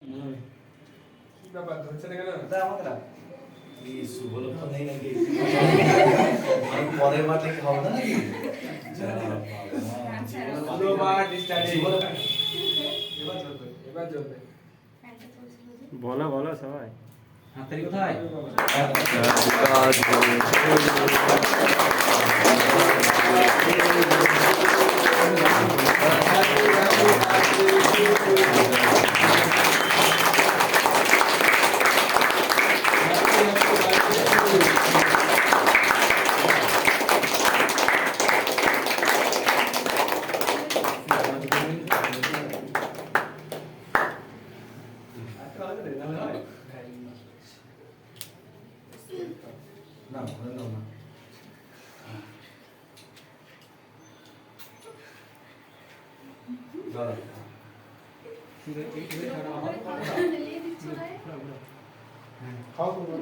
কি ব্যাপার ধরছে না কেন? দা আমাকে দাও। এই শুভলক্ষ্য নেই নাকি? আমি পরের বার থেকে খাবো না নাকি? এবার চলবে। বলো বলো সবাই। হাততালি কোথায়? না, ওখানে দাও না। দাও। খাও তোমরা।